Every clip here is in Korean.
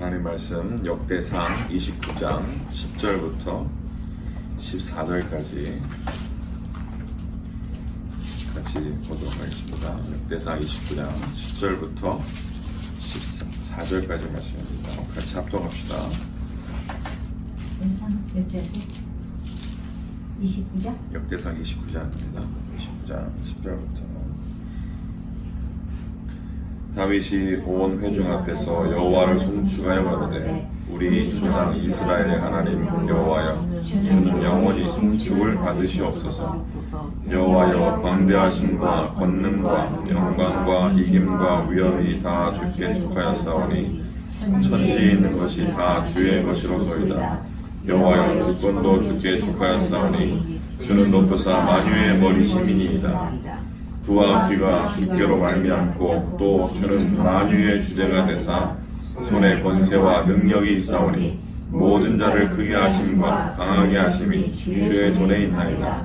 하나님 말씀 역대상 29장 10절부터 14절까지 같이 보도록 하겠습니다. 역대상 29장 10절부터 14절까지 말씀입니다. 같이 합독합시다. 역대상 몇 절이지? 29장? 역대상 29장입니다. 29장 10절부터. 다윗이 온 회중 앞에서 여호와를 송축하여 가로되 우리 조상 이스라엘의 하나님 여호와여, 주는 영원히 송축을 받으시옵소서. 여호와여, 광대하심과 권능과 영광과 이김과 위엄이 다 주께 속하였사오니 천지에 있는 것이 다 주의 것이로소이다. 여호와여, 주권도 주께 속하였사오니 주는 높으사 만유의 머리심이니이다. 부와 귀가 주께로 말미암고 또 주는 만유의 주제가 되사 손에 권세와 능력이 있사오니 모든 자를 크게 하심과 강하게 하심이 주의 손에 있나이다.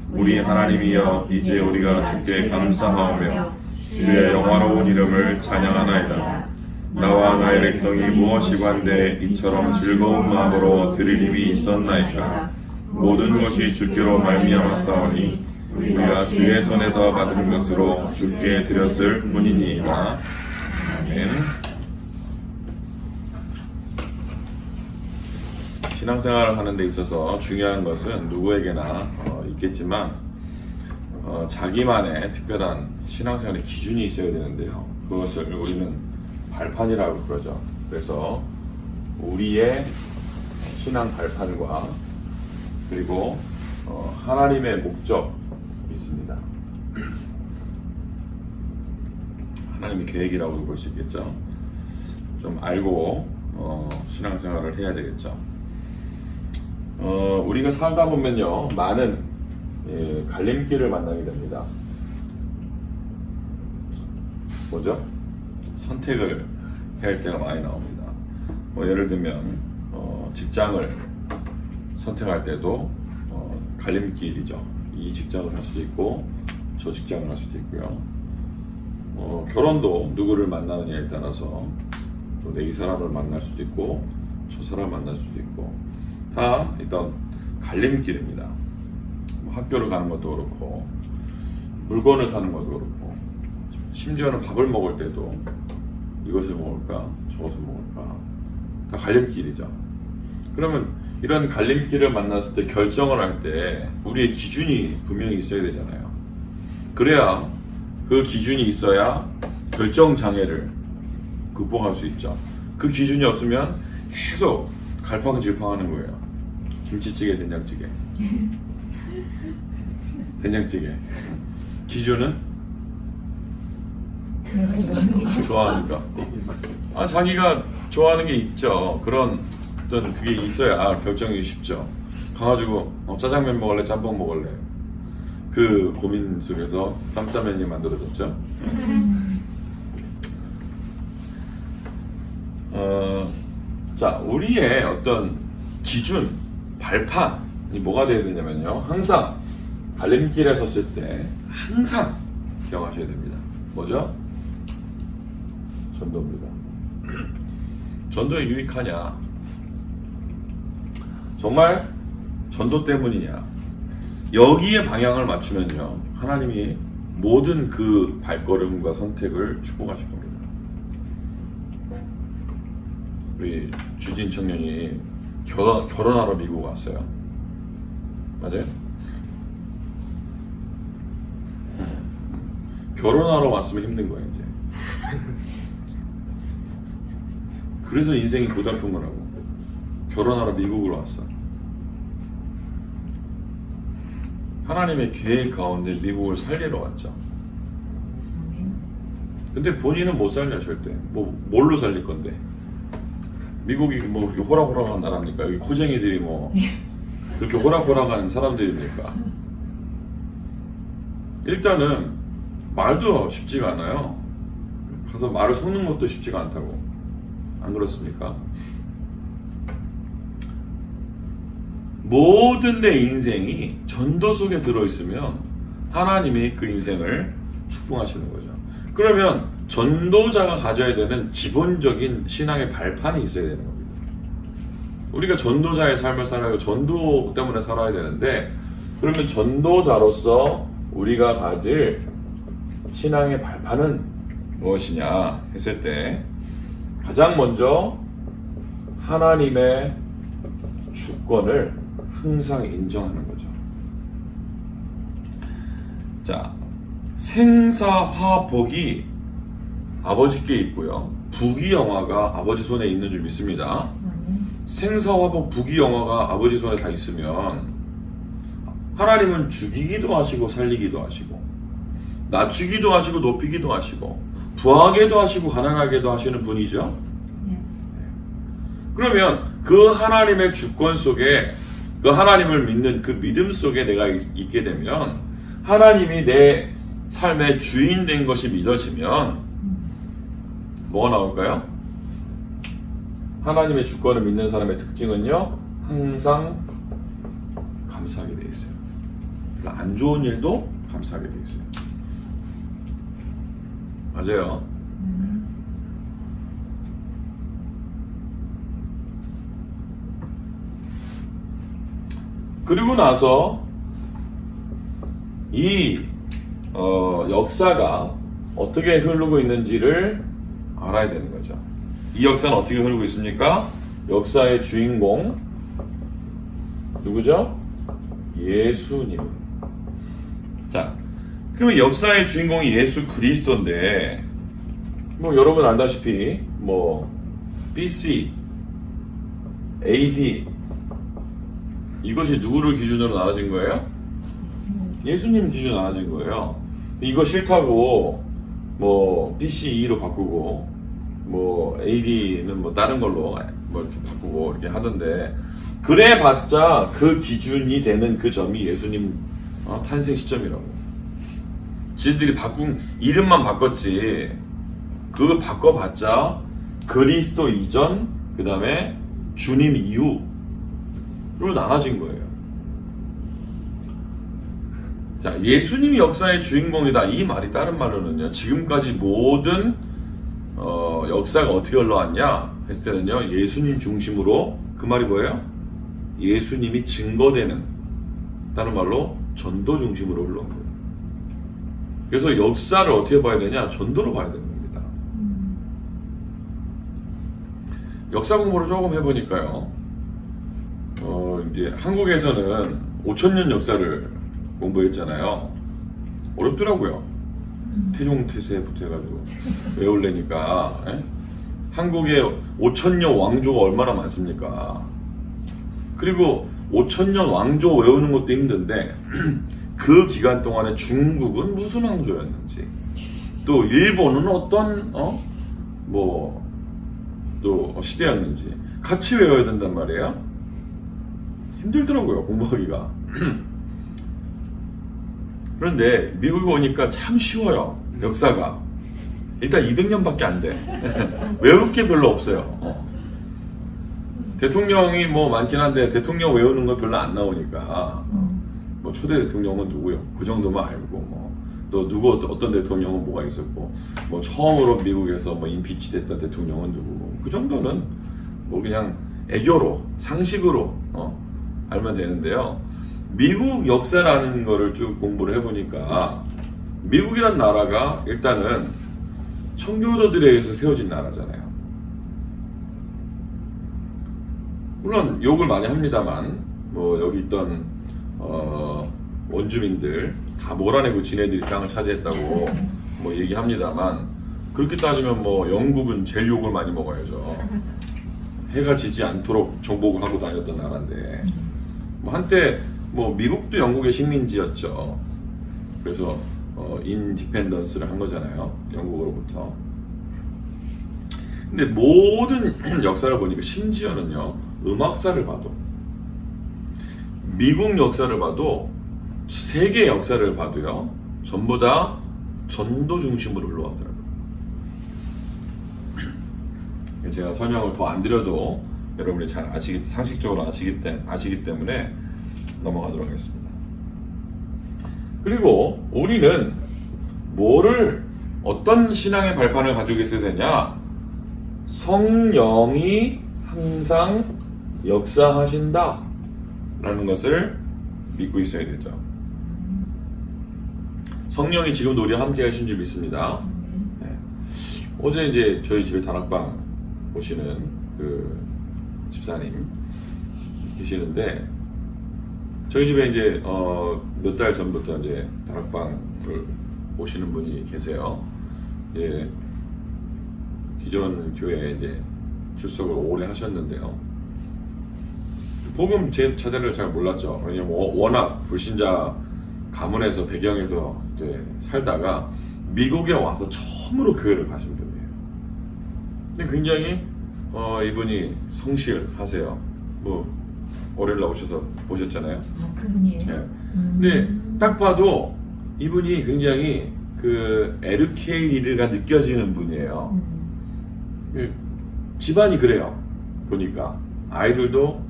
우리 하나님이여, 이제 우리가 주께 감사하오며 주의 영화로운 이름을 찬양하나이다. 나와 나의 백성이 무엇이관대 이처럼 즐거운 마음으로 드릴 힘이 있었나이까. 모든 것이 주께로 말미암았사오니 우리가 주의 손에서 받은 것으로 주께 드렸을 뿐이니이다. 아멘. 신앙생활을 하는 데 있어서 중요한 것은 누구에게나 있겠지만 자기만의 특별한 신앙생활의 기준이 있어야 되는데요. 그것을 우리는 발판이라고 그러죠. 그래서 우리의 신앙 발판과 그리고 하나님의 목적 있습니다. 하나님의 계획이라고도 볼 수 있겠죠. 좀 알고 신앙생활을 해야 되겠죠. 우리가 살다 보면요, 많은 갈림길을 만나게 됩니다. 뭐죠? 선택을 해야 할 때가 많이 나옵니다. 예를 들면 직장을 선택할 때도 갈림길이죠. 이 직장을 할 수도 있고 저 직장을 할 수도 있고요. 결혼도 누구를 만나느냐에 따라서 또 내 이 사람을 만날 수도 있고 저 사람을 만날 수도 있고 다 일단 갈림길입니다. 학교를 가는 것도 그렇고 물건을 사는 것도 그렇고 심지어는 밥을 먹을 때도 이것을 먹을까 저것을 먹을까 다 갈림길이죠. 그러면 이런 갈림길을 만났을 때 결정을 할 때 우리의 기준이 분명히 있어야 되잖아요. 그래야 그 기준이 있어야 결정 장애를 극복할 수 있죠. 그 기준이 없으면 계속 갈팡질팡하는 거예요. 김치찌개, 된장찌개. 된장찌개. 기준은 좋아하니까. 자기가 좋아하는 게 있죠. 그런 어떤 그게 있어야 결정이 쉽죠. 가가지고 짜장면 먹을래, 짬뽕 먹을래. 그 고민 속에서 짬짜면이 만들어졌죠. 자, 우리의 어떤 기준, 발판이 뭐가 되어야 되냐면요, 항상 갈림길에 섰을 때 항상 기억하셔야 됩니다. 뭐죠? 전도입니다. 전도에 유익하냐? 정말 전도 때문이냐? 여기에 방향을 맞추면요, 하나님이 모든 그 발걸음과 선택을 축복하실 겁니다. 우리 주진 청년이 결혼하러 미국 왔어요. 맞아요? 결혼하러 왔으면 힘든 거예요, 이제. 그래서 인생이 고달픈 거라고. 결혼하러 미국으로 왔어. 하나님의 계획 가운데 미국을 살리러 왔죠. 근데 본인은 못 살려, 절대. 뭘로 살릴 건데? 미국이 그렇게 호락호락한 나라입니까? 여기 코쟁이들이 그렇게 호락호락한 사람들입니까? 일단은 말도 쉽지가 않아요. 가서 말을 섞는 것도 쉽지가 않다고. 안 그렇습니까? 모든 내 인생이 전도 속에 들어있으면 하나님이 그 인생을 축복하시는 거죠. 그러면 전도자가 가져야 되는 기본적인 신앙의 발판이 있어야 되는 겁니다. 우리가 전도자의 삶을 살아야 전도 때문에 살아야 되는데, 그러면 전도자로서 우리가 가질 신앙의 발판은 무엇이냐 했을 때, 가장 먼저 하나님의 주권을 항상 인정하는 거죠. 자, 생사화복이 아버지께 있고요, 부귀영화가 아버지 손에 있는 줄 믿습니다. 생사화복, 부귀영화가 아버지 손에 다 있으면 하나님은 죽이기도 하시고 살리기도 하시고 낮추기도 하시고 높이기도 하시고 부하게도 하시고 가난하게도 하시는 분이죠. 그러면 그 하나님의 주권 속에, 그 하나님을 믿는 그 믿음 속에 내가 있게 되면, 하나님이 내 삶의 주인 된 것이 믿어지면 뭐가 나올까요? 하나님의 주권을 믿는 사람의 특징은요, 항상 감사하게 돼 있어요. 그러니까 안 좋은 일도 감사하게 돼 있어요. 맞아요. 그리고 나서 이 역사가 어떻게 흐르고 있는지를 알아야 되는 거죠. 이 역사는 어떻게 흐르고 있습니까? 역사의 주인공 누구죠? 예수님. 자, 그러면 역사의 주인공이 예수 그리스도인데, 뭐 여러분 알다시피 뭐 BC, AD 이것이 누구를 기준으로 나눠진 거예요? 예수님 기준으로 나눠진 거예요. 이거 싫다고 뭐 BCE로 바꾸고 뭐 AD는 뭐 다른 걸로 뭐 이렇게 바꾸고 이렇게 하던데, 그래봤자 그 기준이 되는 그 점이 예수님 탄생 시점이라고. 지들이 바꾼 이름만 바꿨지, 그거 바꿔봤자 그리스도 이전, 그 다음에 주님 이후로 나눠진 거예요. 자, 예수님이 역사의 주인공이다, 이 말이 다른 말로는요, 지금까지 모든 역사가 어떻게 흘러왔냐 했을 때는요, 예수님 중심으로, 그 말이 뭐예요? 예수님이 증거되는, 다른 말로 전도 중심으로 흘러온 거예요. 그래서 역사를 어떻게 봐야 되냐? 전도로 봐야 되는 겁니다. 역사 공부를 조금 해보니까요, 이제 한국에서는 5,000년 역사를 공부했잖아요. 어렵더라고요. 태종태세부터 해가지고 외우려니까. 한국에 5,000년 왕조가 얼마나 많습니까? 그리고 5,000년 왕조 외우는 것도 힘든데 그 기간 동안에 중국은 무슨 왕조였는지, 또 일본은 어떤 또 시대였는지 같이 외워야 된단 말이에요. 힘들더라고요, 공부하기가. 그런데 미국에 오니까 참 쉬워요, 역사가. 일단 200년밖에 안 돼. 외울 게 별로 없어요. 대통령이 뭐 많긴 한데 대통령 외우는 건 별로 안 나오니까, 뭐 초대 대통령은 누구요? 그 정도만 알고, 뭐 또 누구 어떤 대통령은 뭐가 있었고, 뭐 처음으로 미국에서 뭐 임피치 됐던 대통령은 누구고, 그 정도는 뭐 그냥 애교로, 상식으로 알면 되는데요. 미국 역사라는 거를 쭉 공부를 해보니까, 미국이란 나라가 일단은 청교도들에 의해서 세워진 나라잖아요. 물론 욕을 많이 합니다만, 뭐 여기 있던 원주민들 다 몰아내고 지네들이 땅을 차지했다고 뭐 얘기합니다만, 그렇게 따지면 뭐 영국은 제일 욕을 많이 먹어야죠. 해가 지지 않도록 정복을 하고 다녔던 나라인데, 뭐 한때 뭐 미국도 영국의 식민지였죠. 그래서 인디펜던스를 한 거잖아요, 영국으로부터. 근데 모든 역사를 보니까, 심지어는요, 음악사를 봐도, 미국 역사를 봐도, 세계 역사를 봐도요, 전부 다 전도 중심으로 흘러가더라고요. 제가 설명을 더 안 드려도 여러분이 잘 상식적으로 아시기 때문에 넘어가도록 하겠습니다. 그리고 우리는 뭐를 어떤 신앙의 발판을 가지고 있어야 되냐? 성령이 항상 역사하신다 라는 것을 믿고 있어야 되죠. 성령이 지금도 우리와 함께 하신 줄 믿습니다. 네. 어제 이제 저희 집에 다락방 오시는 그 집사님 계시는데, 저희 집에 이제 몇 달 전부터 이제 다락방을 오시는 분이 계세요. 예, 기존 교회에 이제 출석을 오래 하셨는데요. 복음 제 차대를 잘 몰랐죠. 왜냐면 워낙 불신자 가문에서 배경에서 이제 살다가 미국에 와서 처음으로 교회를 가신 분이에요. 근데 굉장히 이분이 성실하세요. 뭐 월요일 날 오셔서 보셨잖아요. 아, 그분이에요? 네. 근데 딱 봐도 이분이 굉장히 그 LK가 느껴지는 분이에요. 집안이 그래요. 보니까 아이들도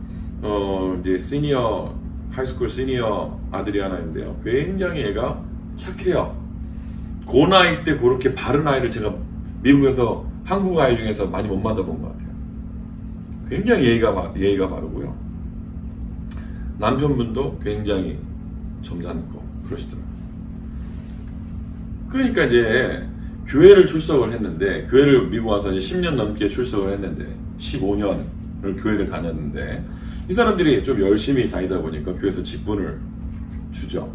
이제 시니어 하이스쿨 시니어 아들이 하나 있는데요. 굉장히 얘가 착해요. 그 나이 때 그렇게 바른 아이를 제가 미국에서 한국 아이 중에서 많이 못 만나본 것 같아요. 굉장히 예의가 바르고요. 남편분도 굉장히 점잖고 그러시더라고요. 그러니까 이제 교회를 출석을 했는데, 교회를 미국 와서 이제 10년 넘게 출석을 했는데, 15년을 교회를 다녔는데, 이 사람들이 좀 열심히 다니다 보니까 교회에서 직분을 주죠.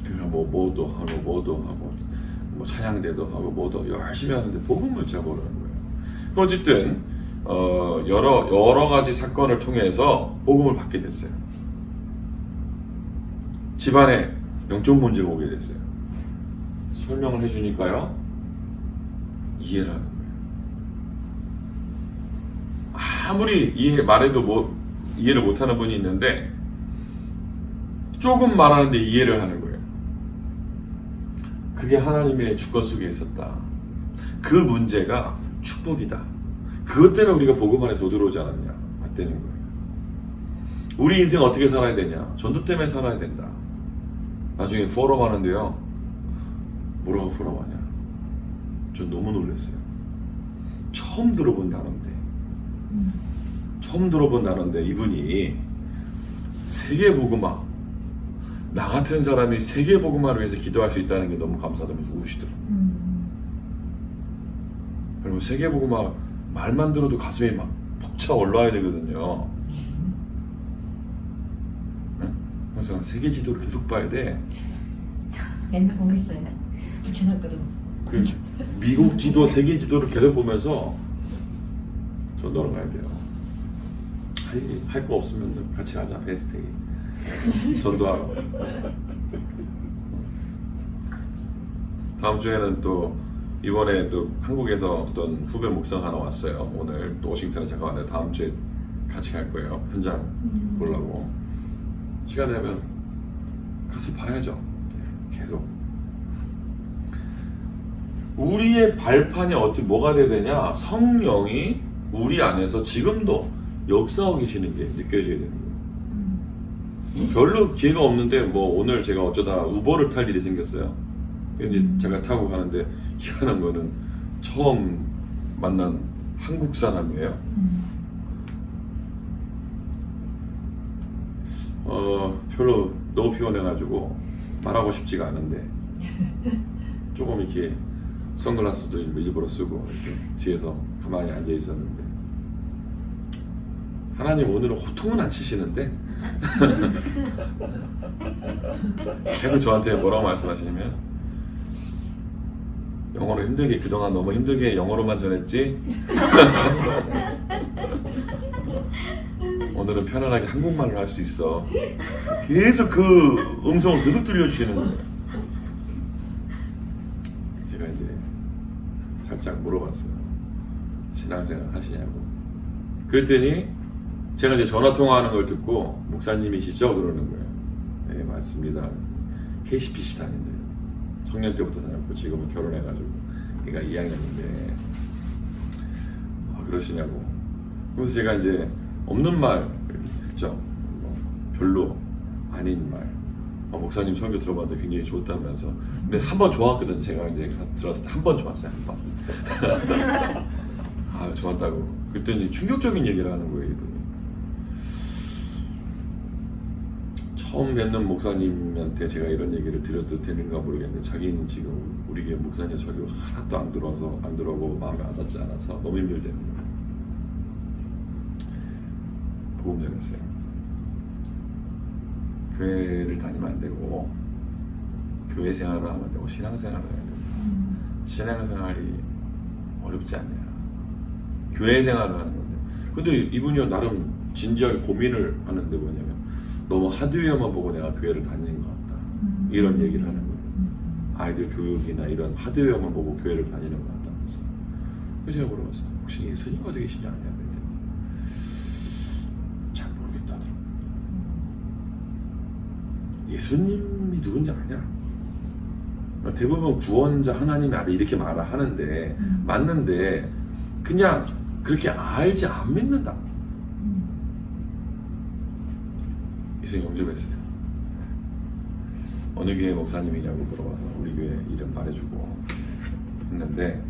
그러니까 뭐도 하고 뭐 찬양대도 하고 뭐도 열심히 하는데 복음을 잘 모르는 거예요. 어쨌든 여러 가지 사건을 통해서 복음을 받게 됐어요. 집안에 영적 문제가 오게 됐어요. 설명을 해주니까요, 이해를 하는 거예요. 아무리 말해도 이해를 못하는 분이 있는데, 조금 말하는데 이해를 하는 거예요. 그게 하나님의 주권 속에 있었다. 그 문제가 축복이다. 그것 때문에 우리가 복음 안에 더 들어오지 않았냐? 맞다는 거예요. 우리 인생 어떻게 살아야 되냐? 전도 때문에 살아야 된다. 나중에 포럼 하는데요, 뭐라고 포럼 하냐? 전 너무 놀랐어요. 처음 들어본 단어인데 이분이 세계복음화, 나 같은 사람이 세계복음화를 위해서 기도할 수 있다는 게 너무 감사하다면서 우시더라고요. 그리고 세계복음화 말만 들어도 가슴이 막 벅차 올라와야 되거든요. 그래서 세계 지도를 계속 봐야 돼. 옛날 보고 있어요. 붙여놨거든. 그 미국 지도, 세계 지도를 계속 보면서 전도를 가야 돼요. 할 거 없으면 같이 가자, 베스테이. 전도하러. 다음 주에는 또 이번에 또 한국에서 어떤 후배 목사가 하나 왔어요. 오늘 또 워싱턴에 잠깐 왔는데 다음 주에 같이 갈 거예요. 현장 보려고. 시간 되면 가서 봐야죠. 계속. 우리의 발판이 어떻게 뭐가 돼야 되냐? 성령이 우리 안에서 지금도 역사하고 계시는 게 느껴져야 되는 거예요. 별로 기회가 없는데 뭐 오늘 제가 어쩌다 우버를 탈 일이 생겼어요. 이제 제가 타고 가는데 희한한 거는 처음 만난 한국 사람이에요. 별로 너무 피곤해가지고 말하고 싶지가 않은데 조금 이렇게 선글라스도 일부러 쓰고 이렇게 뒤에서 가만히 앉아 있었는데, 하나님 오늘은 호통은 안 치시는데 계속 저한테 뭐라고 말씀하시냐면, 영어로 힘들게, 그동안 너무 힘들게 영어로만 전했지 오늘은 편안하게 한국말로 할 수 있어. 계속 그 음성을 계속 들려주시는 거예요. 제가 이제 살짝 물어봤어요. 신앙생활 하시냐고. 그랬더니 제가 이제 전화 통화하는 걸 듣고 목사님이시죠? 그러는 거예요. 네, 맞습니다. KCPC 다닌대요. 청년 때부터 다녔고 지금은 결혼해가지고 얘가 2학년인데 그러시냐고. 그래서 제가 이제 없는 말 했죠. 별로 아닌 말. 목사님 설교 들어봤는데 굉장히 좋다면서. 근데 한 번 좋았거든. 제가 이제 들었을 때 한 번 좋았어요. 한 번. 아, 좋았다고. 그랬더니 충격적인 얘기를 하는 거예요, 이분이. 처음 뵙는 목사님한테 제가 이런 얘기를 드려도 되는가 모르겠는데, 자기는 지금 우리 교회 목사님 설교 하나도 안 들어오고 마음에 와닿지 않아서 너무 힘들다는 거예요. 복음 전했어요. 교회를 다니면 안 되고, 교회 생활을 하면 안 되고, 신앙생활을 해야 된다. 신앙생활이 어렵지 않냐. 교회 생활을 하는 건데. 근데 이분이 나름 진지하게 고민을 하는데 뭐냐면, 너무 하드웨어만 보고 내가 교회를 다니는 것 같다. 이런 얘기를 하는 거예요. 아이들 교육이나 이런 하드웨어만 보고 교회를 다니는 것 같다면서. 그래서 제가 물어봤어요. 혹시 예수님 어디 계시냐? 그랬더니 잘 모르겠다더라고요. 예수님이 누군지 아냐? 대부분 구원자 하나님의 아들 이렇게 말하는데 맞는데 그냥 그렇게 알지 안 믿는다. 이승 영접했어요. 어느 교회 목사님이냐고 물어봐서 우리 교회 이름 말해주고 했는데,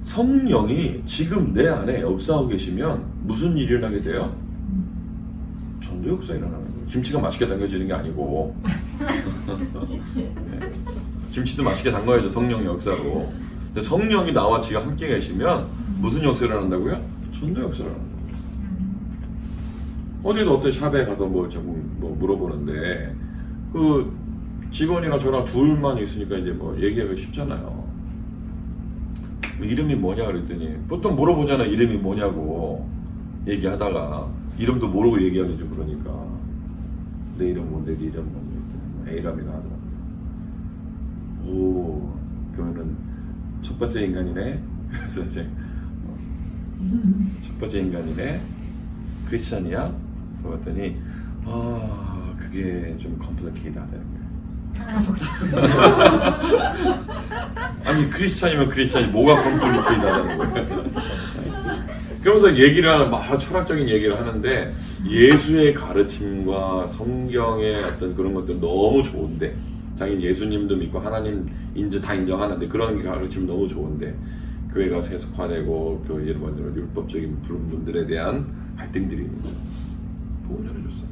성령이 지금 내 안에 역사하고 계시면 무슨 일이 일어나게 돼요? 전도 역사 일어나는 거예요. 김치가 맛있게 담겨지는 게 아니고 네. 김치도 맛있게 담가야죠, 성령의 역사로. 근데 성령이 나와 지가 함께 계시면 무슨 역사를 한다고요? 전도 역사를 한다고요. 어디도 어떤 샵에 가서 뭐 물어보는데, 그 직원이랑 저랑 둘만 있으니까 이제 뭐 얘기하기 쉽잖아요. 이름이 뭐냐 그랬더니 보통 물어보잖아. 이름이 뭐냐고 얘기하다가 이름도 모르고 얘기하는 줄 그러니까 내 이름 뭔데, 네 이름 뭔데 했더니 A람이나 하더라고요. 오, 그러면은 첫 번째 인간이네. 그래서 이제 첫 번째 인간이네. 크리스찬이야? 그랬더니 그게 좀 컴플리케이트하다는 거예요. 아니 크리스찬이면 크리스찬이 뭐가 컴플리케이트하다는 거예요. 그러면서 얘기를 하는 막 철학적인 얘기를 하는데, 예수의 가르침과 성경의 어떤 그런 것들 너무 좋은데, 자기는 예수님도 믿고 하나님 다 인정하는데 그런 가르침 너무 좋은데 교회가 세속화되고 그 이런 율법적인 부분들에 대한 갈등들이 있는 거예요. 복음 전해줬어요.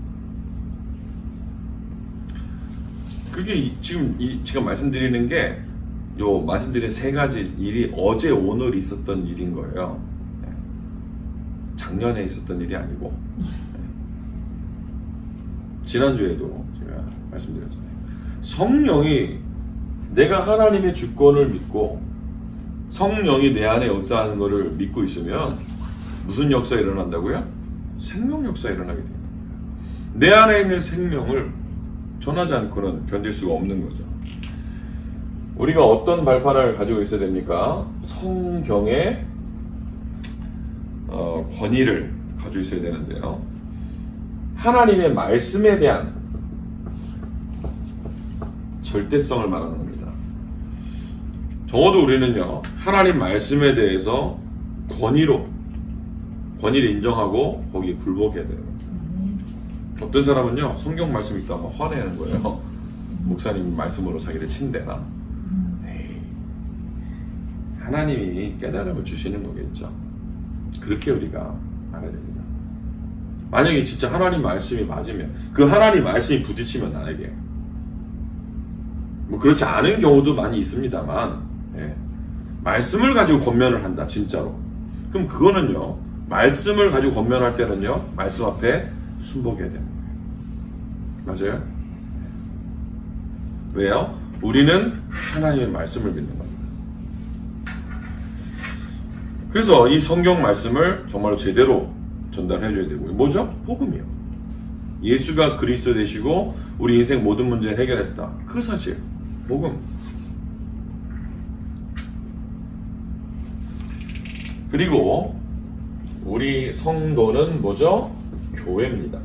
그게 지금 제가 말씀드리는 게, 말씀드린 세 가지 일이 어제 오늘 있었던 일인 거예요. 작년에 있었던 일이 아니고, 지난주에도 제가 말씀드렸잖아요. 성령이, 내가 하나님의 주권을 믿고 성령이 내 안에 역사하는 것을 믿고 있으면 무슨 역사가 일어난다고요? 생명 역사가 일어나게 됩니다. 내 안에 있는 생명을 전하지 않고는 견딜 수가 없는 거죠. 우리가 어떤 발판을 가지고 있어야 됩니까? 성경의 권위를 가지고 있어야 되는데요. 하나님의 말씀에 대한 절대성을 말하는 겁니다. 적어도 우리는요, 하나님 말씀에 대해서 권위를 인정하고 거기에 굴복해야 돼요. 어떤 사람은요, 성경 말씀 있다가 화내는 거예요. 목사님 말씀으로 자기를 친대나. 에이, 하나님이 깨달음을 주시는 거겠죠. 그렇게 우리가 알아야 됩니다. 만약에 진짜 하나님 말씀이 맞으면, 그 하나님 말씀이 부딪히면 나에게, 뭐 그렇지 않은 경우도 많이 있습니다만, 말씀을 가지고 권면을 한다, 진짜로. 그럼 그거는요, 말씀을 가지고 권면할 때는요, 말씀 앞에 순복해야 되는 거예요. 맞아요? 왜요? 우리는 하나님의 말씀을 믿는 겁니다. 그래서 이 성경 말씀을 정말로 제대로 전달해줘야 되고요. 뭐죠? 복음이요. 예수가 그리스도 되시고 우리 인생 모든 문제를 해결했다. 그 사실, 복음. 그리고 우리 성도는 뭐죠? 교회입니다.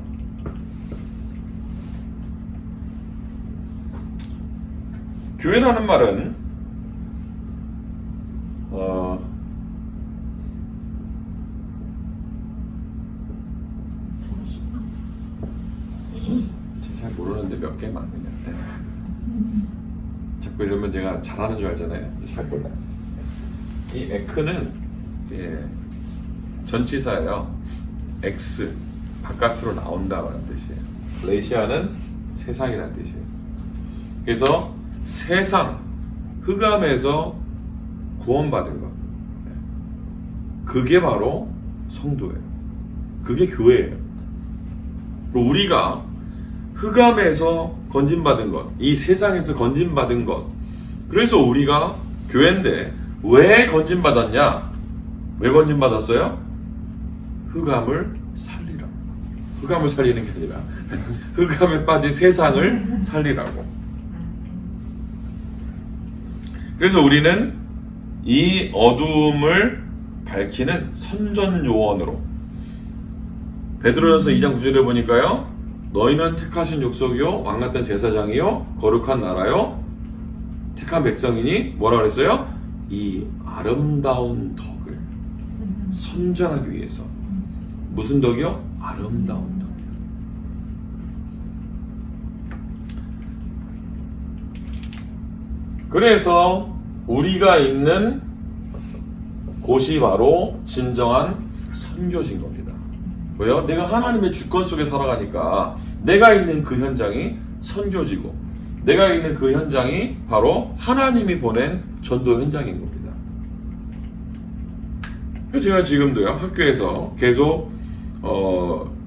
교회라는 말은 이제 몇 개 맞느냐. 자꾸 이러면 제가 잘하는 줄 알잖아요. 이제 잘 몰라요. 이 에크는 전치사예요. X 바깥으로 나온다라는 뜻이에요. 레시아는 세상이라는 뜻이에요. 그래서 세상 흑암에서 구원받은 것, 그게 바로 성도예요. 그게 교회예요. 우리가 흑암에서 건진받은 것, 이 세상에서 건진받은 것, 그래서 우리가 교회인데 왜 건진받았냐? 왜 건진받았어요? 흑암을 살리라. 흑암을 살리는 게 아니라 흑암에 빠진 세상을 살리라고. 그래서 우리는 이 어둠을 밝히는 선전 요원으로, 베드로전서 2장 9절에 보니까요, 너희는 택하신 족속이요 왕같은 제사장이요 거룩한 나라요 택한 백성이니 뭐라 그랬어요? 이 아름다운 덕을 선전하기 위해서. 무슨 덕이요? 아름다운 덕. 그래서 우리가 있는 곳이 바로 진정한 선교지인 겁니다. 왜요? 내가 하나님의 주권 속에 살아가니까 내가 있는 그 현장이 선교지고, 내가 있는 그 현장이 바로 하나님이 보낸 전도 현장인 겁니다. 제가 지금도요, 학교에서 계속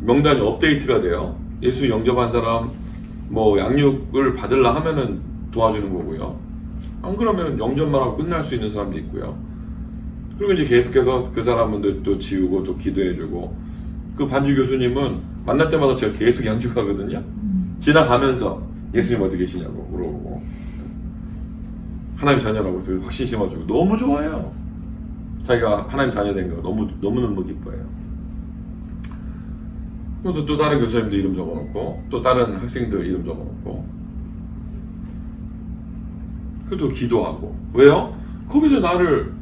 명단이 업데이트가 돼요. 예수 영접한 사람 뭐 양육을 받으려 하면은 도와주는 거고요. 안 그러면 영접만 하고 끝날 수 있는 사람도 있고요. 그리고 이제 계속해서 그 사람들 또 지우고 또 기도해주고, 그 반주 교수님은 만날 때마다 제가 계속 양육하거든요. 지나가면서 예수님 어디 계시냐고 물어보고, 하나님 자녀라고 해서 확신 심어주고, 너무 좋아요. 자기가 하나님 자녀 된 거 너무너무 기뻐해요. 그래서 또 다른 교수님도 이름 적어놓고, 또 다른 학생들 이름 적어놓고, 그래도 기도하고. 왜요? 거기서 나를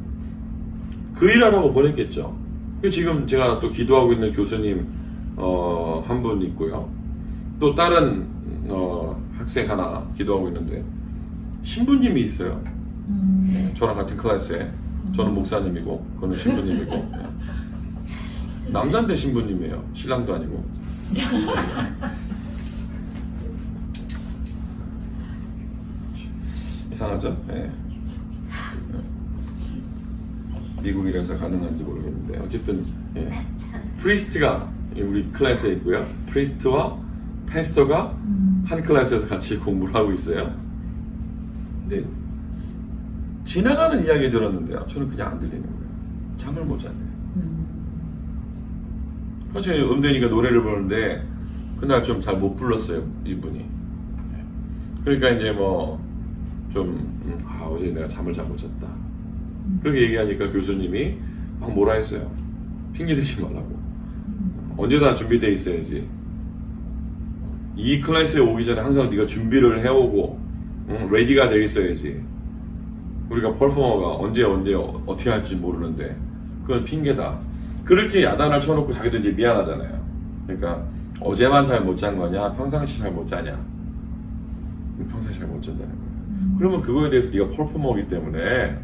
그 일하라고 보냈겠죠. 지금 제가 또 기도하고 있는 교수님 한 분 있고요. 또 다른 학생 하나 기도하고 있는데 신부님이 있어요. 저랑 같은 클래스에. 저는 목사님이고 그는 신부님이고. 남자인데 신부님이에요. 신랑도 아니고. 이상하죠? 네. 미국이라서 가능한지 모르겠는데 어쨌든 프리스트가 우리 클래스에 있고요. 프리스트와 패스터가 한 클래스에서 같이 공부를 하고 있어요. 근데 지나가는 이야기 들었는데요, 저는 그냥 안 들리는 거예요. 잠을 못 잤네요. 사실 음대니까 노래를 부르는데 그날 좀 잘 못 불렀어요, 이분이. 그러니까 이제 뭐 좀 어제 내가 잠을 잘 못 잤다 그렇게 얘기하니까 교수님이 막 뭐라 했어요. 핑계 대지 말라고. 언제나 준비되어 있어야지. 이 클래스에 오기 전에 항상 네가 준비를 해오고 레디가 되어 있어야지. 우리가 퍼포머가 언제 어떻게 할지 모르는데 그건 핑계다. 그렇게 야단을 쳐놓고 자기도 이제 미안하잖아요. 그러니까 어제만 잘 못 잔 거냐, 평상시 잘 못 자냐. 평상시 잘 못 잔다는 거예요. 그러면 그거에 대해서 네가 퍼포머이기 때문에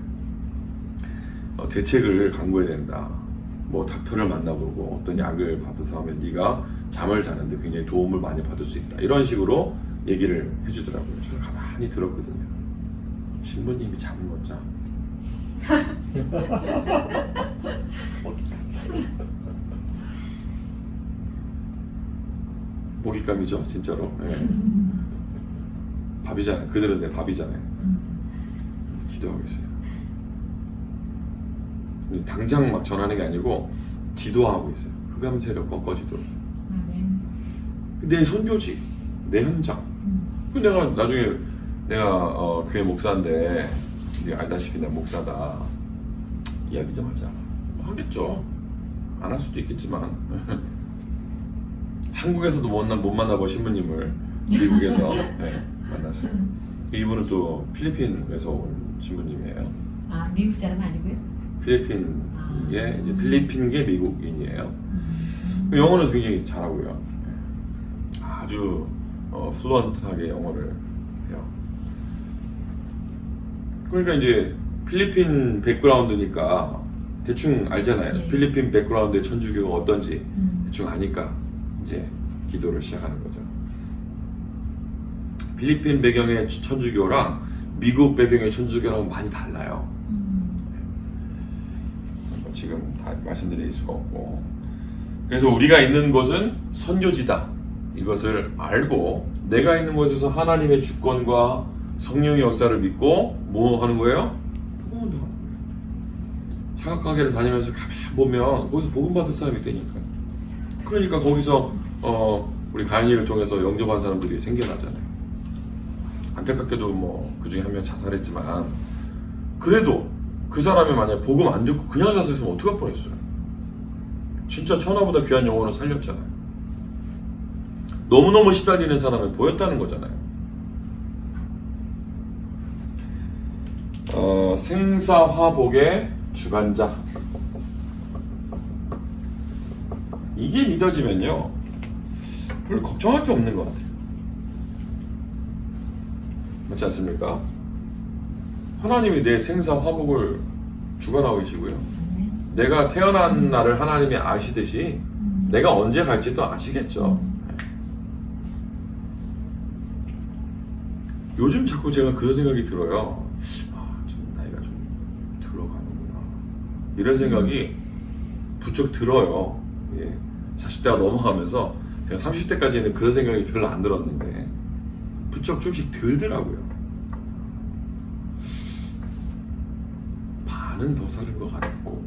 대책을 강구해야 된다. 뭐 닥터를 만나보고 어떤 약을 받아서 하면 네가 잠을 자는데 굉장히 도움을 많이 받을 수 있다. 이런 식으로 얘기를 해주더라고요. 저는 가만히 들었거든요. 신부님이 잠을 못 자. 먹잇감이죠, 진짜로. 네. 밥이잖아요. 그들은 내 밥이잖아요. 기도하고 있어요. 당장 막 전하는 게 아니고 기도하고 있어요. 흑암 세력 꺼지도록. 내 선교지, 내 현장. 내가 나중에 내가 교회 목사인데 네가 알다시피 나 목사다. 이야기 좀 하자. 하겠죠. 안 할 수도 있겠지만 한국에서도 못 만나본 신부님을 미국에서 네, 만났어요. 이분은 또 필리핀에서 온 신부님이에요. 아, 미국 사람 아니고요? 필리핀계 미국인이에요. 영어는 굉장히 잘하고요. 아주 플루언트하게 영어를 해요. 그러니까 이제 필리핀 백그라운드니까 대충 알잖아요. 예. 필리핀 백그라운드의 천주교가 어떤지 대충 아니까 이제 기도를 시작하는 거죠. 필리핀 배경의 천주교랑 미국 배경의 천주교랑 많이 달라요. 지금 다 말씀드릴 수가 없고. 그래서 우리가 있는 곳은 선교지다. 이것을 알고 내가 있는 곳에서 하나님의 주권과 성령의 역사를 믿고 뭐 하는 거예요? 복음을 하는 거예요. 사각가게를 다니면서 가만히 보면 거기서 복음 받을 사람이 되니까. 그러니까 거기서 우리 가인이를 통해서 영접한 사람들이 생겨나잖아요. 안타깝게도 뭐 그 중에 한 명 자살했지만 그래도 그 사람이 만약 복음 안 듣고 그냥 자살했으면 어떡할 뻔했어요. 진짜 천하보다 귀한 영혼을 살렸잖아요. 너무너무 시달리는 사람을 보였다는 거잖아요. 생사화복의 주관자. 이게 믿어지면요 별로 걱정할 게 없는 것 같아요. 맞지 않습니까? 하나님이 내 생사화복을 주관하고 계시고요. 내가 태어난 날을 하나님이 아시듯이 내가 언제 갈지도 아시겠죠. 요즘 자꾸 제가 그런 생각이 들어요. 좀 나이가 좀 들어가는구나. 이런 생각이 부쩍 들어요. 예. 40대가 넘어가면서 제가 30대까지는 그런 생각이 별로 안 들었는데 부쩍 조금씩 들더라고요. 반은 더 사는 것 같고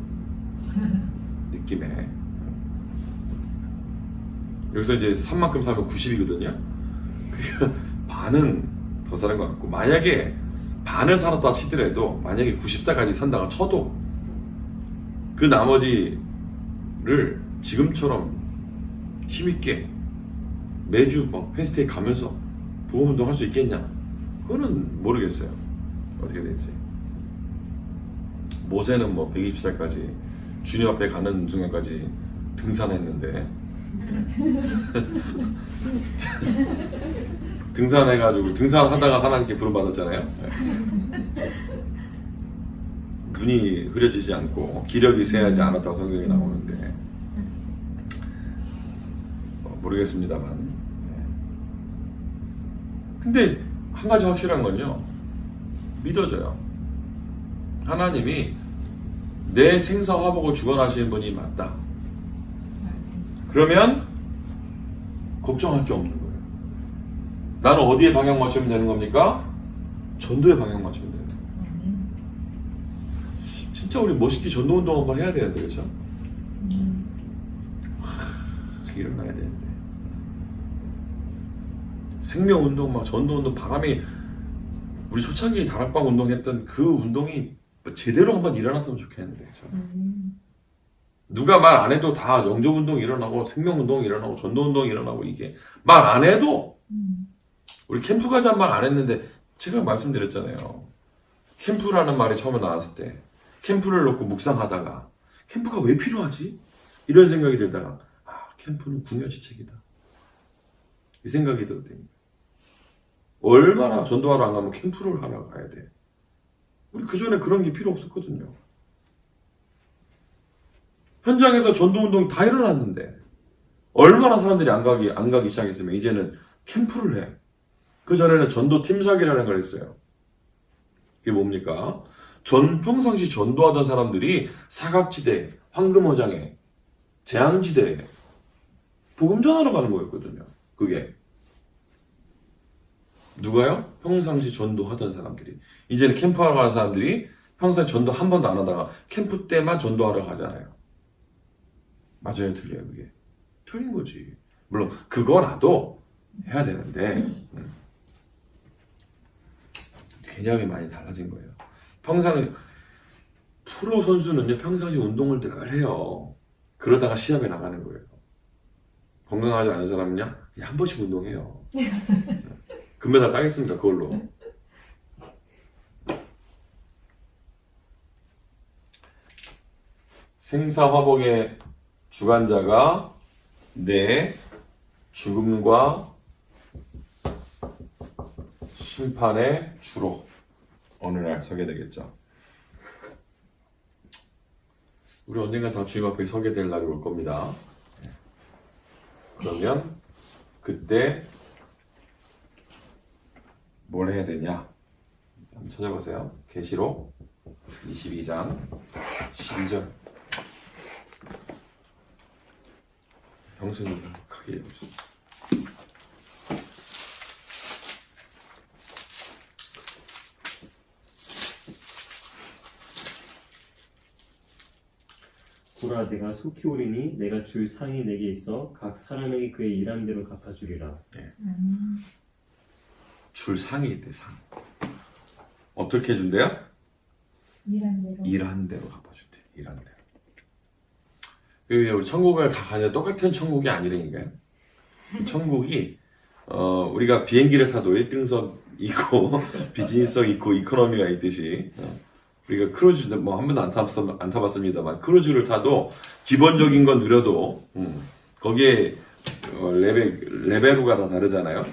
느낌에. 여기서 이제 3만큼 살면 90이거든요. 그러니까 반은 더 사는 것 같고, 만약에 반을 살았다 치더라도 만약에 90살까지 산다가 쳐도 그 나머지를 지금처럼 힘있게 매주 막 펜스테이 가면서 보험운동 할 수 있겠냐? 그거는 모르겠어요. 어떻게 될지. 모세는 뭐 120살까지 주님 앞에 가는 중간까지 등산했는데 등산해가지고 등산하다가 하나님께 부름받았잖아요. 눈이 흐려지지 않고 기력이 쇠하지 않았다고 성경이 나오는데 모르겠습니다만. 근데 한 가지 확실한 건요, 믿어져요. 하나님이 내 생사화복을 주관하시는 분이 맞다. 그러면 걱정할 게 없는 거예요. 나는 어디에 방향 맞추면 되는 겁니까? 전도에 방향 맞추면 돼요. 진짜 우리 멋있게 전도운동 한번 해야 되는데, 그렇죠? 일어나야 되는데. 생명운동, 막 전도운동, 바람이 우리 초창기 다락방 운동했던 그 운동이 제대로 한번 일어났으면 좋겠는데, 그렇죠? 누가 말 안 해도 다 영접운동 일어나고 생명운동 일어나고 전도운동 일어나고, 이게 말 안 해도 우리 캠프 가자 말 안 했는데, 제가 말씀드렸잖아요. 캠프라는 말이 처음에 나왔을 때 캠프를 놓고 묵상하다가 캠프가 왜 필요하지? 이런 생각이 들다가 캠프는 궁여지책이다, 이 생각이 들었대요. 얼마나 전도하러 안 가면 캠프를 하러 가야 돼. 우리 그전에 그런 게 필요 없었거든요. 현장에서 전도운동이 다 일어났는데 얼마나 사람들이 안 가기 시작했으면 이제는 캠프를 해. 그 전에는 전도 팀사기라는 걸 했어요. 그게 뭡니까? 평상시 전도하던 사람들이 사각지대, 황금어장에, 재앙지대에 복음 전하러 가는 거였거든요. 그게 누가요? 평상시 전도하던 사람들이. 이제는 캠프하러 가는 사람들이 평소에 전도 한 번도 안 하다가 캠프 때만 전도하러 가잖아요. 맞아요, 틀려요? 그게 틀린 거지. 물론 그거라도 해야 되는데 개념이 많이 달라진 거예요. 평상 프로 선수는요, 평상시 운동을 늘 해요. 그러다가 시합에 나가는 거예요. 건강하지 않은 사람은요, 한 번씩 운동해요. 금메달 따겠습니까, 그걸로? 생사화복의 주관자가 내 죽음과 심판의 주로 어느 날 서게 되겠죠. 우리 언젠가 다 주님 앞에 서게 될 날이 올 겁니다. 그러면 그때 뭘 해야 되냐? 한번 찾아보세요. 계시록 22장 12절. 형수님 크게 읽으세요. 보라 내가 속히 오리니 내가 줄 상이 내게 있어 각 사람에게 그의 일한 대로 갚아주리라. 줄 상이 있대, 상. 어떻게 해준대요? 일한 대로. 일한 대로 갚아준대. 일한 대로. 그 우리 천국을 다 가냐 똑같은 천국이 아니라니까요. 천국이 우리가 비행기를 타도 1등석 있고 비즈니스석 있고 이코노미가 있듯이 우리가 크루즈 뭐 한 번도 안 타봤습니다만 크루즈를 타도 기본적인 건 느려도 거기에 레벨루가 다 다르잖아요.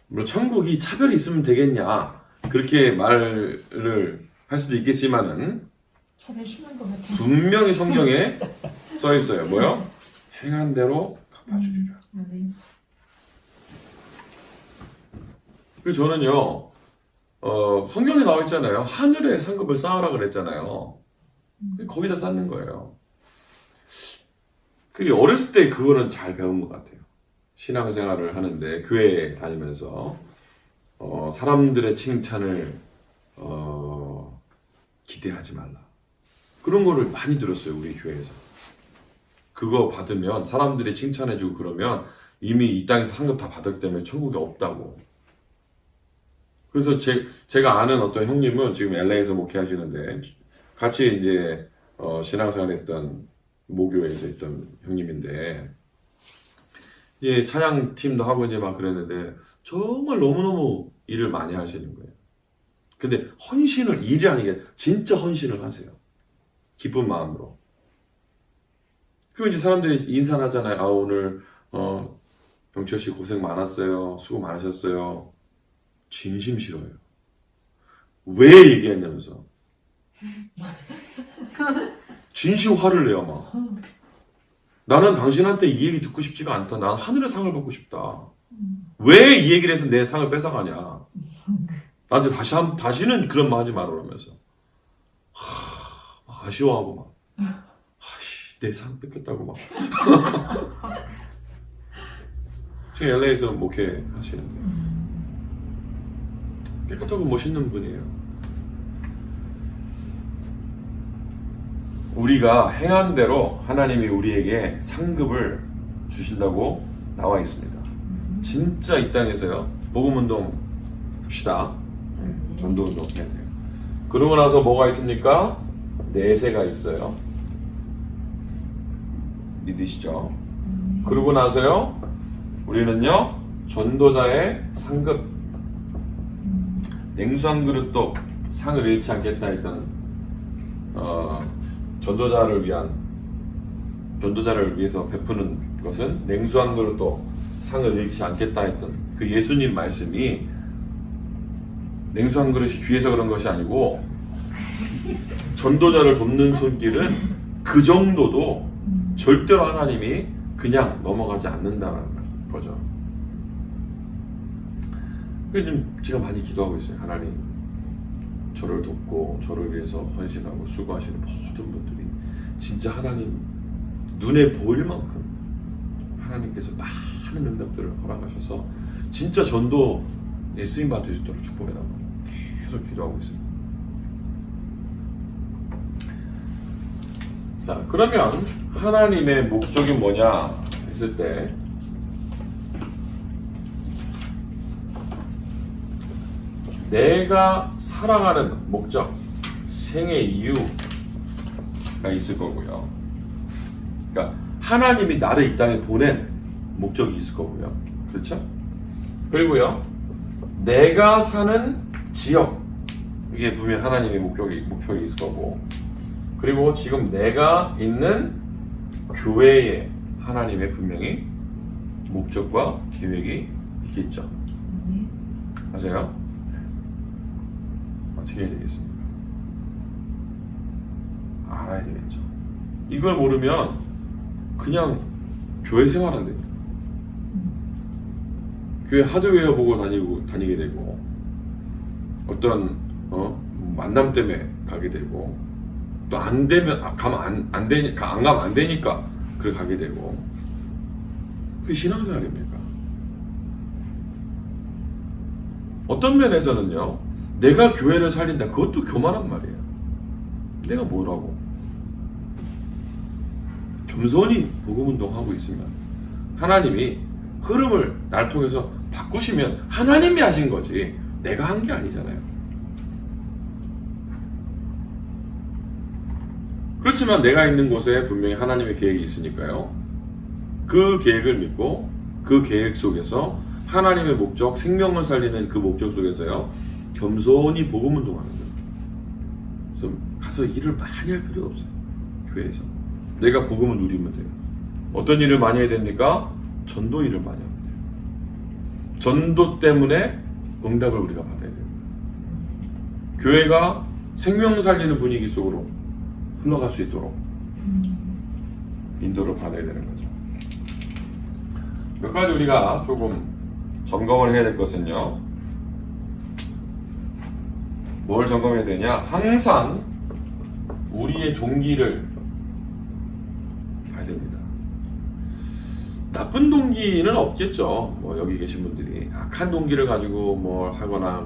물론 천국이 차별이 있으면 되겠냐 그렇게 말을 할 수도 있겠지만은 차별 심한 것 같아. 분명히 성경에 써 있어요. 뭐요? 행한 대로 갚아주리라. 그리고 저는요, 성경에 나와 있잖아요. 하늘에 상급을 쌓으라 그랬잖아요. 거기다 쌓는 거예요. 그게 어렸을 때 그거는 잘 배운 것 같아요. 신앙생활을 하는데 교회에 다니면서 사람들의 칭찬을 기대하지 말라. 그런 거를 많이 들었어요. 우리 교회에서. 그거 받으면 사람들이 칭찬해주고 그러면 이미 이 땅에서 상급 다 받았기 때문에 천국에 없다고. 그래서 제가 아는 어떤 형님은 지금 LA에서 목회하시는데 같이 이제 신앙생활 했던 모교에서 있던 형님인데 예, 찬양팀도 하고 이제 막 그랬는데 정말 너무너무 일을 많이 하시는 거예요. 근데 헌신을 일이 아니게 진짜 헌신을 하세요. 기쁜 마음으로. 그리고 이제 사람들이 인사를 하잖아요. 아 오늘 병철 씨 고생 많았어요. 수고 많으셨어요. 진심 싫어요. 왜 얘기했냐면서. 진심 화를 내요 막. 나는 당신한테 이 얘기 듣고 싶지가 않다. 난 하늘의 상을 받고 싶다. 왜 이 얘기를 해서 내 상을 뺏어가냐. 나한테 다시는 그런 말 하지 말으라면서. 아쉬워하고 막. 내 상 뺏겼다고 막. 지금 LA에서 목회 하시는데. 깨끗하고 멋있는 분이에요. 우리가 행한 대로 하나님이 우리에게 상급을 주신다고 나와 있습니다. 진짜 이 땅에서요. 복음운동 합시다. 전도운동 해야 돼요. 그러고 나서 뭐가 있습니까? 내세가 있어요. 믿으시죠? 그러고 나서요. 우리는요. 전도자의 상급 냉수 한 그릇도 상을 잃지 않겠다 했던 전도자를 위해서 베푸는 것은 냉수 한 그릇도 상을 잃지 않겠다 했던 그 예수님 말씀이 냉수 한 그릇이 귀해서 그런 것이 아니고 전도자를 돕는 손길은 그 정도도 절대로 하나님이 그냥 넘어가지 않는다는 거죠. 그래서 지금 제가 많이 기도하고 있어요. 하나님 저를 돕고 저를 위해서 헌신하고 수고하시는 모든 분들이 진짜 하나님 눈에 보일 만큼 하나님께서 많은 응답들을 허락하셔서 진짜 전도에 쓰임받을 수 있도록 축복해달라고 계속 기도하고 있어요. 자, 그러면 하나님의 목적이 뭐냐 했을 때 내가 살아가는 목적, 생의 이유가 있을 거고요. 그러니까 하나님이 나를 이 땅에 보낸 목적이 있을 거고요. 그렇죠? 그리고요, 내가 사는 지역, 이게 분명히 하나님의 목표가 있을 거고, 그리고 지금 내가 있는 교회에 하나님의 분명히 목적과 계획이 있겠죠. 맞아요? 어떻게 해야 되겠습니까? 알아야 되겠죠. 이걸 모르면 그냥 교회 생활한다니까. 교회 하드웨어 보고 다니게 되고 어떤 만남 때문에 가게 되고 또 안 되면 가면 안 되니까 안 가면 안 되니까 그걸 가게 되고 그게 신앙생활입니까? 어떤 면에서는요 내가 교회를 살린다 그것도 교만한 말이에요. 내가 뭐라고? 겸손히 복음운동하고 있으면 하나님이 흐름을 날 통해서 바꾸시면 하나님이 하신 거지 내가 한 게 아니잖아요. 그렇지만 내가 있는 곳에 분명히 하나님의 계획이 있으니까요. 그 계획을 믿고 그 계획 속에서 하나님의 목적, 생명을 살리는 그 목적 속에서요. 겸손히 복음운동하는 거예요. 그래서 가서 일을 많이 할 필요가 없어요. 교회에서. 내가 복음을 누리면 돼요. 어떤 일을 많이 해야 됩니까? 전도 일을 많이 하면 돼요. 전도 때문에 응답을 우리가 받아야 돼요. 교회가 생명 살리는 분위기 속으로 흘러갈 수 있도록 인도를 받아야 되는 거죠. 몇 가지 우리가 조금 점검을 해야 될 것은요. 뭘 점검해야 되냐? 항상 우리의 동기를 봐야 됩니다. 나쁜 동기는 없겠죠. 뭐 여기 계신 분들이 악한 동기를 가지고 뭘 하거나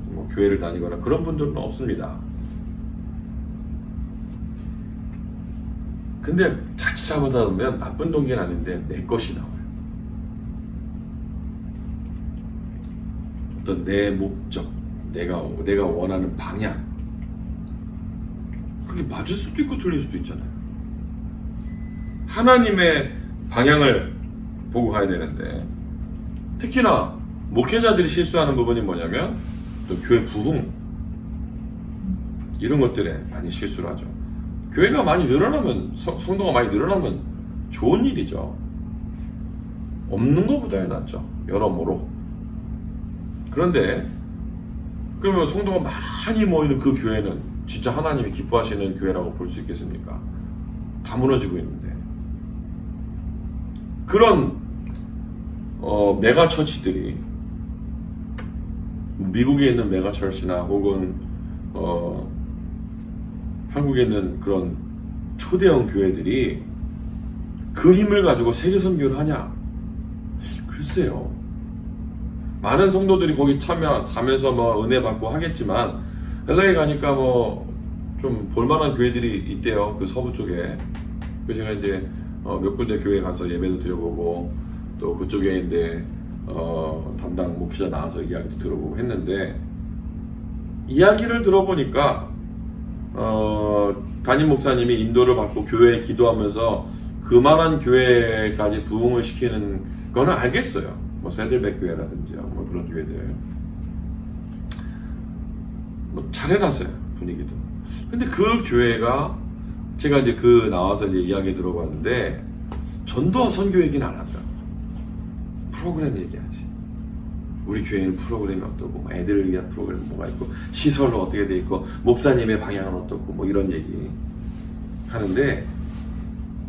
뭐 교회를 다니거나 그런 분들은 없습니다. 근데 자칫 잘못하다 보면 나쁜 동기는 아닌데 내 것이 나와요. 어떤 내 목적, 내가 원하는 방향 그게 맞을 수도 있고 틀릴 수도 있잖아요. 하나님의 방향을 보고 가야 되는데 특히나 목회자들이 실수하는 부분이 뭐냐면 또 교회 부흥 이런 것들에 많이 실수를 하죠. 교회가 많이 늘어나면 성도가 많이 늘어나면 좋은 일이죠. 없는 것보다 낫죠. 여러모로. 그런데 그러면 성도가 많이 모이는 그 교회는 진짜 하나님이 기뻐하시는 교회라고 볼 수 있겠습니까? 다 무너지고 있는데 그런 메가처치들이 미국에 있는 메가처치나 혹은 한국에 있는 그런 초대형 교회들이 그 힘을 가지고 세계 선교를 하냐? 글쎄요. 많은 성도들이 거기 가면서 뭐 은혜 받고 하겠지만 LA 가니까 뭐 좀 볼만한 교회들이 있대요. 그 서부 쪽에. 그래서 제가 이제 몇 군데 교회 가서 예배도 드려보고 또 그쪽에 이제 담당 목회자 나와서 이야기도 들어보고 했는데 이야기를 들어보니까 담임 목사님이 인도를 받고 교회에 기도하면서 그만한 교회까지 부흥을 시키는 거는 알겠어요. 뭐 세들백 교회라든지 뭐 그런 교회들 뭐 잘해놨어요 분위기도. 근데 그 교회가 제가 이제 나와서 이제 이야기 들어봤는데 전도와 선교 얘기는 안 하더라고요. 프로그램 얘기하지. 우리 교회는 프로그램이 어떻고 뭐 애들을 위한 프로그램 뭐가 있고 시설은 어떻게 돼 있고 목사님의 방향은 어떻고 뭐 이런 얘기 하는데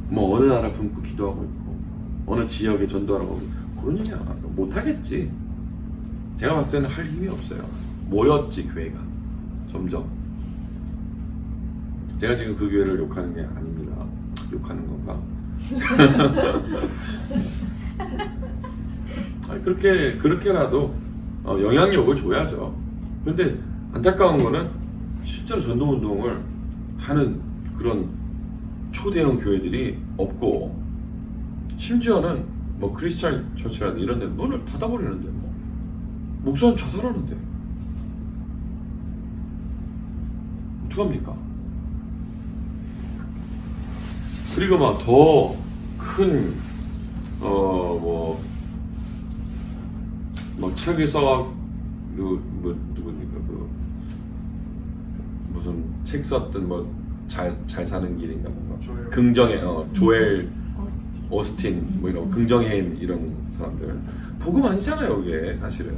뭐 어느 나라 품고 기도하고 있고 어느 지역에 전도하라고 그런 얘기 안 하더라고. 못하겠지. 제가 봤을 때는 할 힘이 없어요. 모였지 교회가 점점. 제가 지금 그 교회를 욕하는 게 아닙니다. 욕하는 건가? 아니, 그렇게라도 영향력을 줘야죠. 그런데 안타까운 거는 실제로 전도운동을 하는 그런 초대형 교회들이 없고 심지어는 뭐 크리스찬 처치라든지 이런 데 문을 닫아버리는데 뭐 목사는 자살하는데 어떡합니까? 그리고 막 더 큰 뭐 책을 써갖고 누구니까 무슨 책 썼던 뭐 잘 사는 길인가 뭔가 긍정의 조엘 오스틴 뭐 이런 긍정의 힘 이런 사람들 복음 아니잖아요 이게 사실은.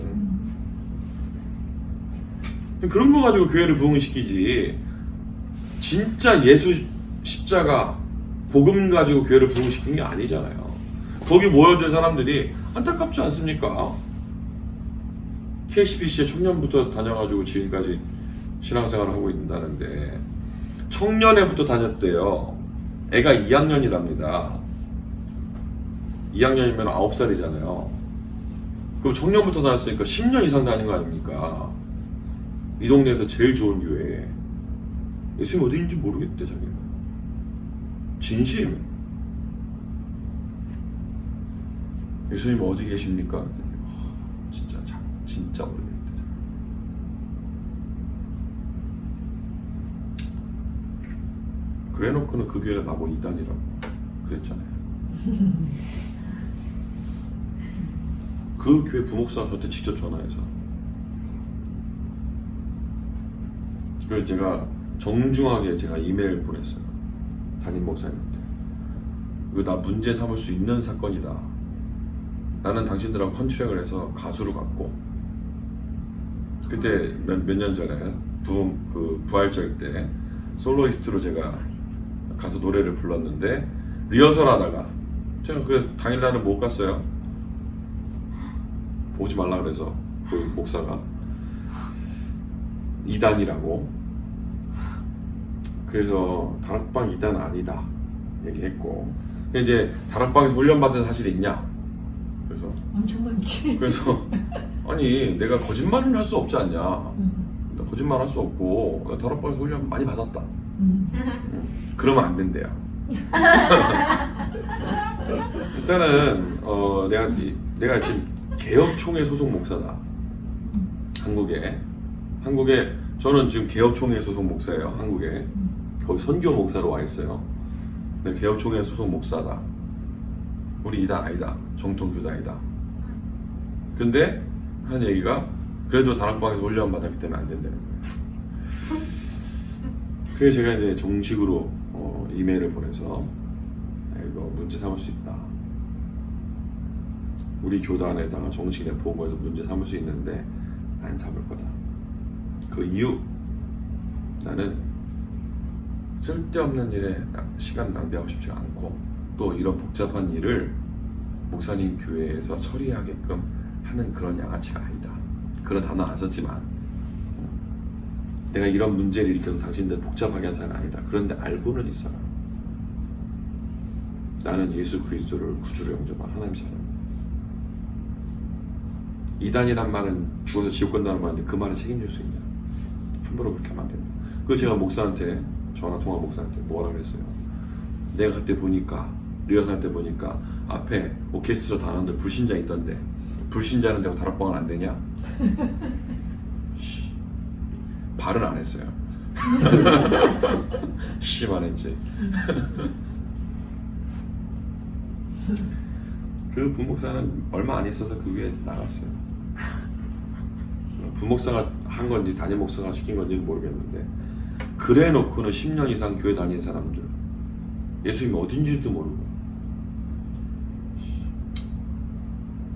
그런 거 가지고 교회를 부흥시키지. 진짜 예수 십자가 복음 가지고 교회를 부흥시킨 게 아니잖아요. 거기 모여든 사람들이 안타깝지 않습니까? KCBC에 청년부터 다녀가지고 지금까지 신앙생활을 하고 있다는데 청년회부터 다녔대요. 애가 2학년이랍니다. 2학년이면 9살이잖아요. 그럼 청년부터 다녔으니까 10년 이상 다닌 거 아닙니까? 이 동네에서 제일 좋은 교회. 예수님 어디 있는지 모르겠대 자기가. 진심. 예수님 어디 계십니까? 진짜 모르겠대. 그래놓고는 그 교회를 나보고 이단이라고 그랬잖아요. 그 교회 부목사가 저한테 직접 전화해서 그래서 제가 정중하게 제가 이메일 보냈어요. 담임 목사님한테. 이거 나 문제 삼을 수 있는 사건이다. 나는 당신들하고 컨트랙을 해서 가수로 갔고 그때 몇 년 전에 부활절 때 솔로이스트로 제가 가서 노래를 불렀는데 리허설 하다가 제가 그 당일날은 못 갔어요. 오지 말라 그래서 그 목사가 이단이라고. 그래서 다락방 이단 아니다 얘기했고 이제 다락방에서 훈련받은 사실이 있냐? 그래서 엄청 많지. 그래서 아니 내가 거짓말을 할 수 없지 않냐? 나 거짓말 할 수 없고 나 다락방에서 훈련 많이 받았다. 그러면 안 된대요. 일단은 내가 지금 개혁총회 소속 목사다. 한국에 저는 지금 개혁총회 소속 목사예요. 한국에 거기 선교 목사로 와 있어요. 네, 개혁총회 소속 목사다. 우리 이단 아니다. 정통 교단이다. 근데 하는 얘기가 그래도 다락방에서 훈련 받았기 때문에 안 된다는 거예요. 그래서 제가 이제 정식으로 이메일을 보내서 이거 문제 삼을 수 있다. 우리 교단에다가 정식 내 보고해서 문제 삼을 수 있는데 안 삼을 거다. 그 이유 나는 쓸데없는 일에 시간 낭비하고 싶지 않고 또 이런 복잡한 일을 목사님 교회에서 처리하게끔 하는 그런 양아치가 아니다. 그런 단어 안 썼지만 내가 이런 문제를 일으켜서 당신들 복잡하게 한 사람은 아니다. 그런데 알고는 있어라. 나는 예수 그리스도를 구주로 영접한 하나님의 사람이다. 이단이란 말은 죽어서 지옥 간다는 말인데 그 말을 책임질 수 있냐? 함부로 그렇게 하면 안 된다. 그 제가 목사한테 전화통화 목사한테 뭐라 그랬어요? 내가 그때 보니까 리허설 때 보니까 앞에 오케스트라 단원들 불신자 있던데 불신자는 되고 다락방은 안 되냐? 발은 안 했어요. 씨만 했지. 그 부목사는 얼마 안 있어서 그 위에 나갔어요. 부목사가 한 건지 담임 목사가 시킨 건지는 모르겠는데 그래 놓고는 10년 이상 교회 다닌 사람들 예수님이 어딘지도 모르고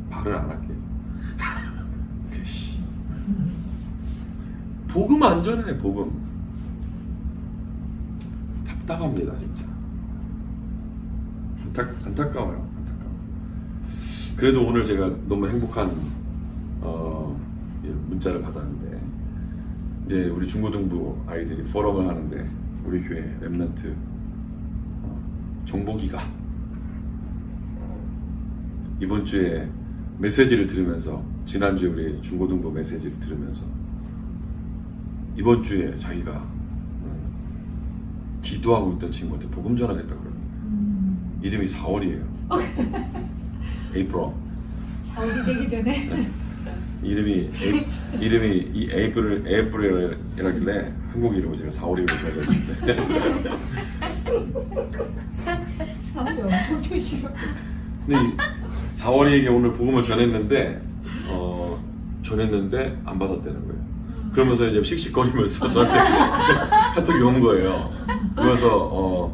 말을 안 할게요. 복음 안 전해. 복음 답답합니다 진짜. 안타까워요. 그래도 오늘 제가 너무 행복한 문자를 받았는데 이제 우리 중고등부 아이들이 포럼을 하는데 우리 교회 랩런트 정복이가 이번 주에 메시지를 들으면서 지난주에 우리 중고등부 메시지를 들으면서 이번 주에 자기가 기도하고 있던 친구한테 복음 전하겠다 그러는 거예요. 이름이 4월이에요. 에이프로. 4월이 되기 전에 이름이 이 에이프릴이라길래 한국 이름을 제가 4월이라고 적었는데 4월이 엄청 촌스러워. 근데 4월이에게 오늘 복음을 전했는데 안 받았다는 거예요. 그러면서 이제 씩씩거리면서 저한테 카톡이 온 거예요. 그래서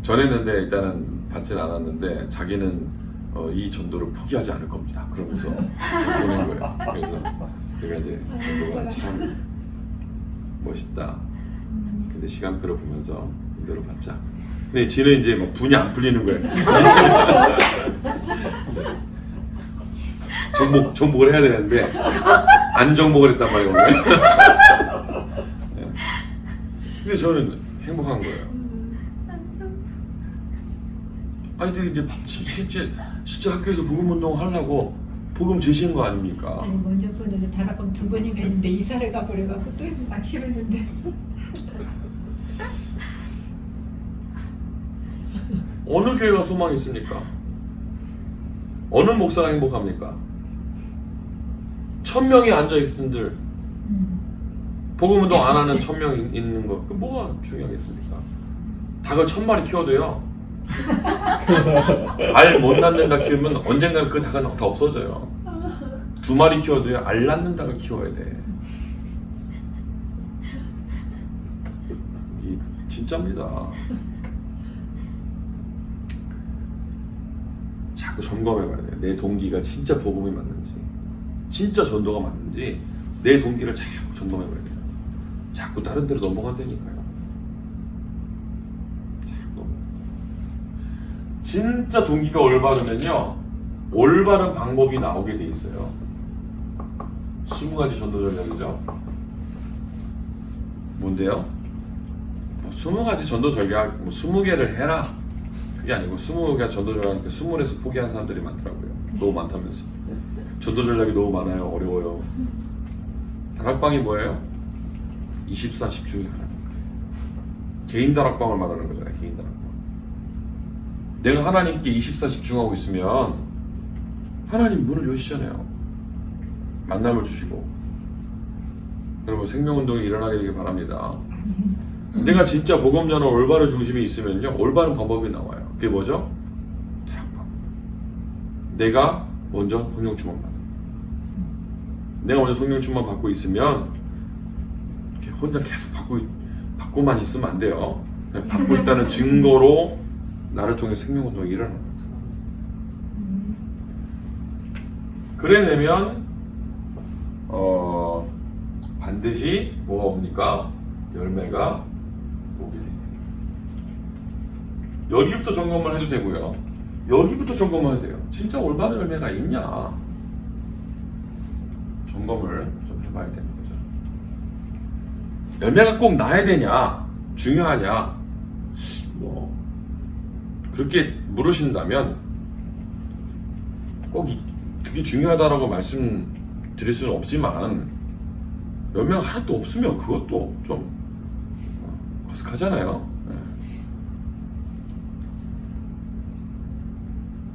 전했는데 일단은 받진 않았는데 자기는 이 전도를 포기하지 않을 겁니다. 그러면서 보낸 거예요. 그래서 제가 이제 전도가 참 멋있다. 근데 시간표를 보면서 이대로 받자. 근데 지는 이제 막 분이 안 풀리는 거예요. 정복을 해야 되는데 안 정복을 했단 말이에요. 오늘. 네. 근데 저는 행복한 거예요. 아니 근데 이제 진짜 학교에서 복음 운동 하려고 복음 제시한 거 아닙니까? 아니 먼저 번에도 다락방 2번이나 했는데 이사를 가버려갖고 또 낚시를 했는데 어느 교회가 소망이 있습니까? 어느 목사가 행복합니까? 1000명이 앉아있은들 복음 운동 안 하는 1000명 있는 거, 그 뭐가 중요하겠습니까? 닭을 1000마리 키워도요, 알 못 낳는 닭 키우면 언젠가는 그 닭은 다 없어져요. 2마리 키워도요, 알 낳는 닭을 키워야 돼. 이 진짜입니다. 자꾸 점검해봐야 돼요. 내 동기가 진짜 복음이 맞는지, 진짜 전도가 맞는지 내 동기를 자꾸 점검해봐야 돼요. 자꾸 다른 데로 넘어간다니까요. 자꾸. 진짜 동기가 올바르면요, 올바른 방법이 나오게 돼 있어요. 20가지 전도 전략이죠. 뭔데요? 20가지 전도 전략, 20개를 해라. 그게 아니고 20개가 전도 전략이니까 20에서 포기한 사람들이 많더라고요. 너무 많다면서. 전도 전략이 너무 많아요. 어려워요. 다락방이 뭐예요? 24십 중에 하나입니다. 개인 다락방을 말하는 거잖아요. 개인 다락방. 내가 하나님께 24십 중하고 있으면 하나님 문을 여시잖아요. 만남을 주시고. 여러분 생명운동이 일어나게 되길 바랍니다. 내가 진짜 복음 전환 올바른 중심이 있으면요, 올바른 방법이 나와요. 그게 뭐죠? 다락방. 내가 먼저 성령 충만 받는. 내가 먼저 성령 충만 받고 있으면 이렇게 혼자 계속 받고만 있으면 안 돼요. 그냥 받고 있다는 증거로 나를 통해 생명운동이 일어나는 거예요. 그래내면 반드시 뭐가 옵니까? 열매가 오게 돼요. 여기부터 점검을 해도 되고요, 여기부터 점검을 해도 돼요. 진짜 올바른 열매가 있냐, 점검을 좀 해봐야 되는 거죠. 열매가 꼭 나야 되냐, 중요하냐, 뭐 그렇게 물으신다면 꼭 그게 중요하다라고 말씀드릴 수는 없지만, 열매가 하나도 없으면 그것도 좀 거쓱하잖아요. 네.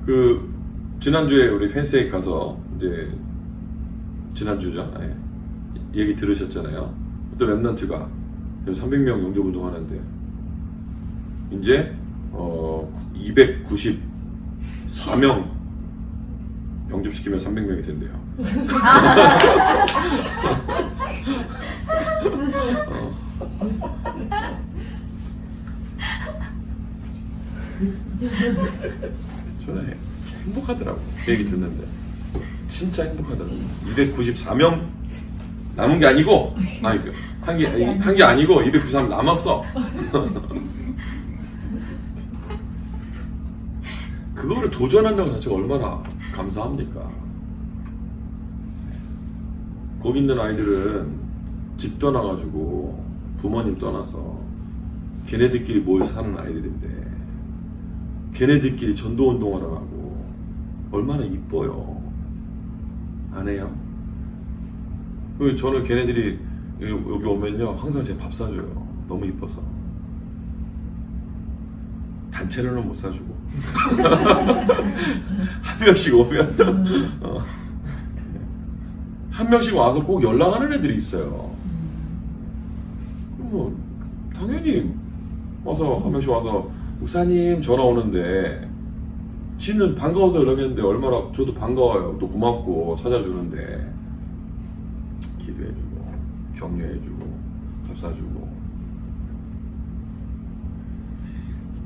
그 지난주에 우리 펜스에 가서 이제 지난주죠. 네. 얘기 들으셨잖아요. 어떤 랩런트가 300명 영접 운동하는데 이제 294명 영접시키면 300명이 된대요. 저는 행복하더라고. 그 얘기 듣는데 진짜 행복하더라고. 294명 남은 게 아니고, 한 게 아니고 293 남았어. 그거를 도전한다는 것 자체가 얼마나 감사합니까? 거기 있는 아이들은 집 떠나가지고 부모님 떠나서 걔네들끼리 모여 사는 아이들인데 걔네들끼리 전도운동하러 가고 얼마나 이뻐요. 안 해요? 저는 걔네들이 여기 오면요, 항상 제가 밥 사줘요. 너무 이뻐서. 단체로는 못 사주고 한 명씩 오면 한 명씩 와서 꼭 연락하는 애들이 있어요. 뭐 당연히 와서 한 명씩 와서 목사님 전화 오는데 지는 반가워서 연락했는데 얼마나 저도 반가워요. 또 고맙고 찾아주는데 기도해주고 격려해주고 밥 사주고.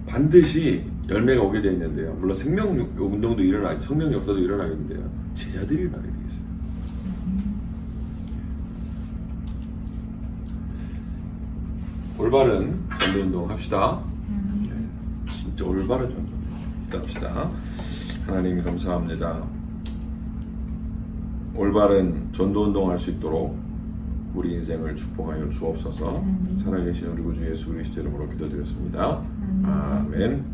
반드시 열매가 오게 되어 있는데요. 물론 생명 운동도 일어나고 성령 역사도 일어나겠는데요. 제자들이 일어나게 되겠어요. 올바른 전도운동 합시다. 진짜 올바른 전도운동 합시다. 하나님 감사합니다. 올바른 전도운동 할 수 있도록 우리 인생을 축복하여 주옵소서. 살아계신 우리 구주 예수 그리스도 이름으로 기도드렸습니다. 아멘.